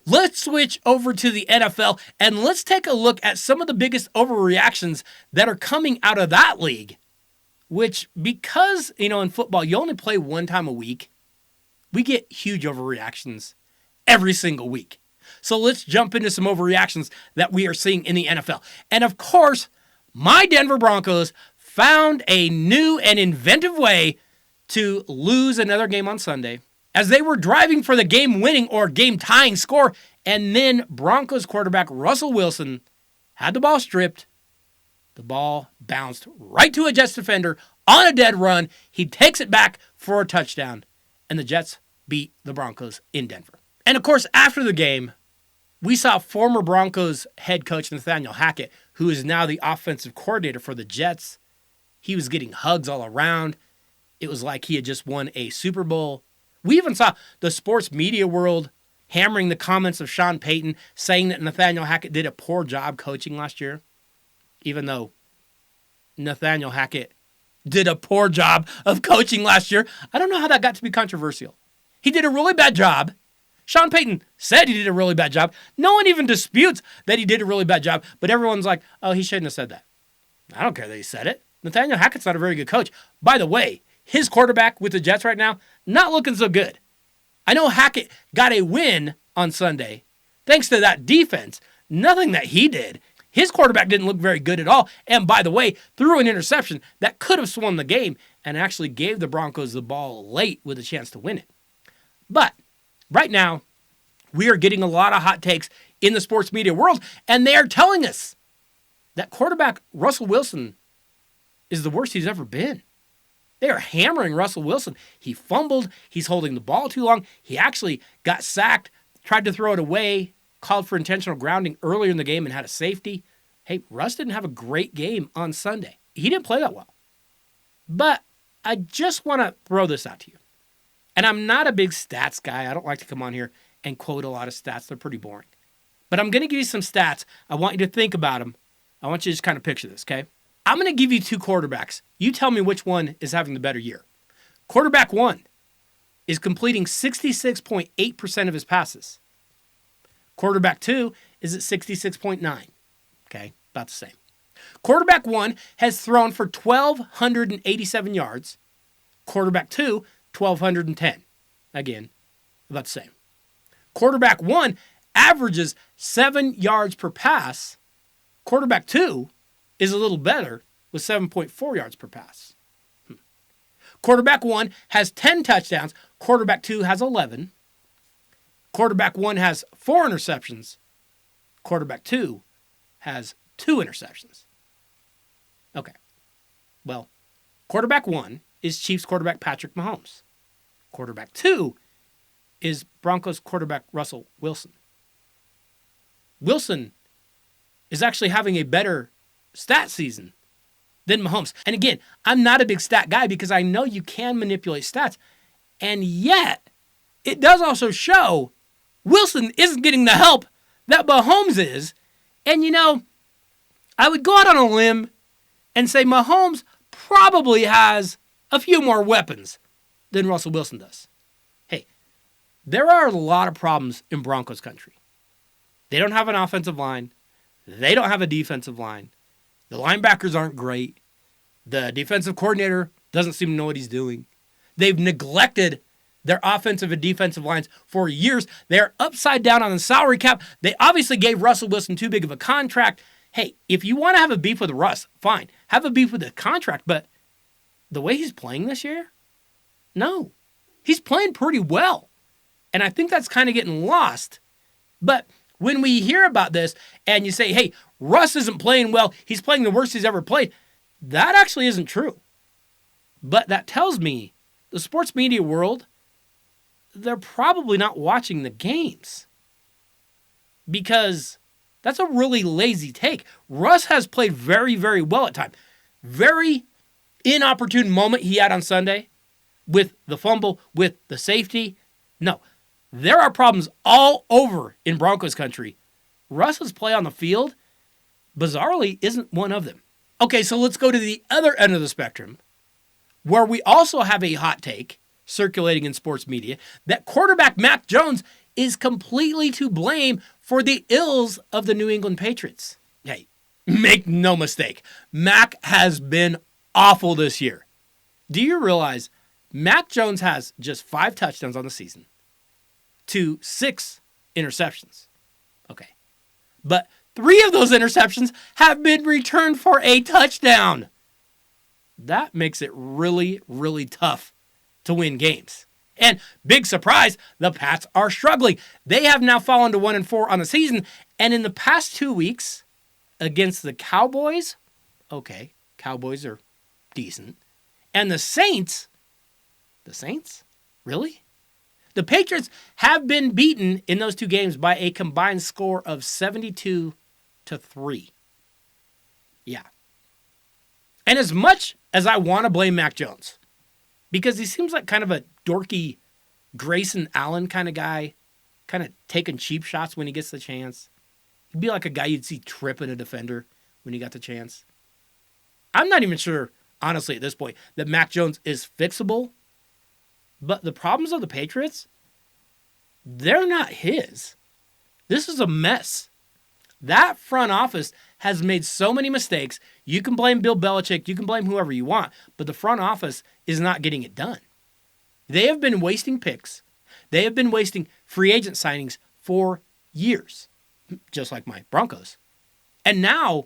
Let's switch over to the NFL and let's take a look at some of the biggest overreactions that are coming out of that league. Which, because, in football, you only play one time a week, we get huge overreactions every single week. So let's jump into some overreactions that we are seeing in the NFL. And of course, my Denver Broncos found a new and inventive way to lose another game on Sunday as they were driving for the game-winning or game-tying score, and then Broncos quarterback Russell Wilson had the ball stripped. The ball bounced right to a Jets defender on a dead run. He takes it back for a touchdown, and the Jets beat the Broncos in Denver. And of course, after the game, we saw former Broncos head coach Nathaniel Hackett, who is now the offensive coordinator for the Jets. He was getting hugs all around. It was like he had just won a Super Bowl. We even saw the sports media world hammering the comments of Sean Payton, saying that Nathaniel Hackett did a poor job coaching last year, even though Nathaniel Hackett did a poor job of coaching last year. I don't know how that got to be controversial. He did a really bad job. Sean Payton said he did a really bad job. No one even disputes that he did a really bad job, but everyone's like, oh, he shouldn't have said that. I don't care that he said it. Nathaniel Hackett's not a very good coach. By the way, his quarterback with the Jets right now, not looking so good. I know Hackett got a win on Sunday thanks to that defense. Nothing that he did. His quarterback didn't look very good at all. And by the way, threw an interception that could have swung the game and actually gave the Broncos the ball late with a chance to win it. But right now, we are getting a lot of hot takes in the sports media world, and they are telling us that quarterback Russell Wilson is the worst he's ever been. They are hammering Russell Wilson. He fumbled. He's holding the ball too long. He actually got sacked, tried to throw it away, called for intentional grounding earlier in the game and had a safety. Hey, Russ didn't have a great game on Sunday. He didn't play that well. But I just want to throw this out to you. And I'm not a big stats guy. I don't like to come on here and quote a lot of stats. They're pretty boring. But I'm going to give you some stats. I want you to think about them. I want you to just kind of picture this, okay? I'm going to give you two quarterbacks. You tell me which one is having the better year. Quarterback one is completing 66.8% of his passes. Quarterback two is at 66.9%. Okay, about the same. Quarterback one has thrown for 1,287 yards. Quarterback two, 1,210. Again, about the same. Quarterback one averages 7 yards per pass. Quarterback two is a little better with 7.4 yards per pass. Quarterback one has 10 touchdowns. Quarterback two has 11. Quarterback one has 4 interceptions. Quarterback two has 2 interceptions. Okay. Well, quarterback one is Chiefs quarterback Patrick Mahomes. Quarterback two is Broncos quarterback Russell Wilson. Wilson is actually having a better stat season than Mahomes. And again, I'm not a big stat guy because I know you can manipulate stats. And yet, it does also show Wilson isn't getting the help that Mahomes is. And I would go out on a limb and say Mahomes probably has a few more weapons than Russell Wilson does. Hey, there are a lot of problems in Broncos country. They don't have an offensive line. They don't have a defensive line. The linebackers aren't great. The defensive coordinator doesn't seem to know what he's doing. They've neglected their offensive and defensive lines for years. They're upside down on the salary cap. They obviously gave Russell Wilson too big of a contract. Hey, if you want to have a beef with Russ, fine. Have a beef with the contract, but the way he's playing this year? No. He's playing pretty well. And I think that's kind of getting lost. But when we hear about this and you say, hey, Russ isn't playing well, he's playing the worst he's ever played, that actually isn't true. But that tells me the sports media world, they're probably not watching the games. Because that's a really lazy take. Russ has played very, very well at times. Very inopportune moment he had on Sunday with the fumble, with the safety. No, there are problems all over in Broncos country. Russ's play on the field, bizarrely, isn't one of them. Okay, so let's go to the other end of the spectrum, where we also have a hot take circulating in sports media that quarterback Mac Jones is completely to blame for the ills of the New England Patriots. Hey, make no mistake, Mac has been awful this year. Do you realize Mac Jones has just 5 touchdowns on the season to 6 interceptions? Okay. But 3 of those interceptions have been returned for a touchdown. That makes it really, really tough to win games. And big surprise, the Pats are struggling. They have now fallen to 1-4 on the season. And in the past 2 weeks against the Cowboys, okay, Cowboys are decent. And the Saints, really? The Patriots have been beaten in those 2 games by a combined score of 72-3. Yeah. And as much as I want to blame Mac Jones, because he seems like kind of a dorky Grayson Allen kind of guy, kind of taking cheap shots when he gets the chance. He'd be like a guy you'd see tripping a defender when he got the chance. I'm not even sure, honestly, at this point, that Mac Jones is fixable. But the problems of the Patriots, they're not his. This is a mess. That front office has made so many mistakes. You can blame Bill Belichick. You can blame whoever you want. But the front office is not getting it done. They have been wasting picks. They have been wasting free agent signings for years, just like my Broncos. And now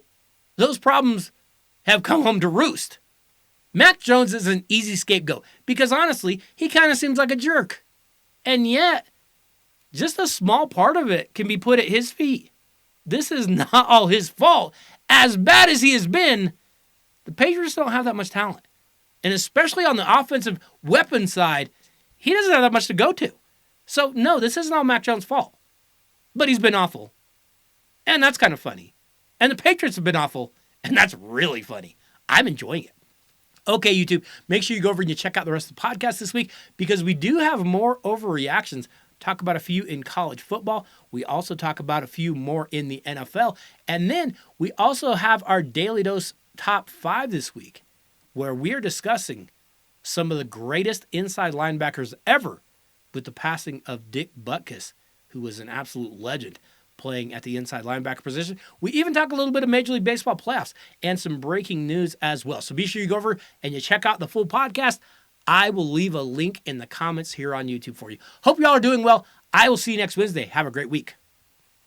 those problems have come home to roost. Mac Jones is an easy scapegoat because honestly, he kind of seems like a jerk. And yet, just a small part of it can be put at his feet. This is not all his fault. As bad as he has been, the Patriots don't have that much talent. And especially on the offensive weapon side, he doesn't have that much to go to. So, no, this isn't all Mac Jones' fault. But he's been awful. And that's kind of funny. And the Patriots have been awful. And that's really funny. I'm enjoying it. Okay, YouTube, make sure you go over and you check out the rest of the podcast this week because we do have more overreactions. Talk about a few in college football. We also talk about a few more in the NFL. And then we also have our Daly Dose top 5 this week, where we are discussing some of the greatest inside linebackers ever with the passing of Dick Butkus, who was an absolute legend playing at the inside linebacker position. We even talk a little bit of Major League Baseball playoffs and some breaking news as well. So be sure you go over and you check out the full podcast. I will leave a link in the comments here on YouTube for you. Hope you all are doing well. I will see you next Wednesday. Have a great week.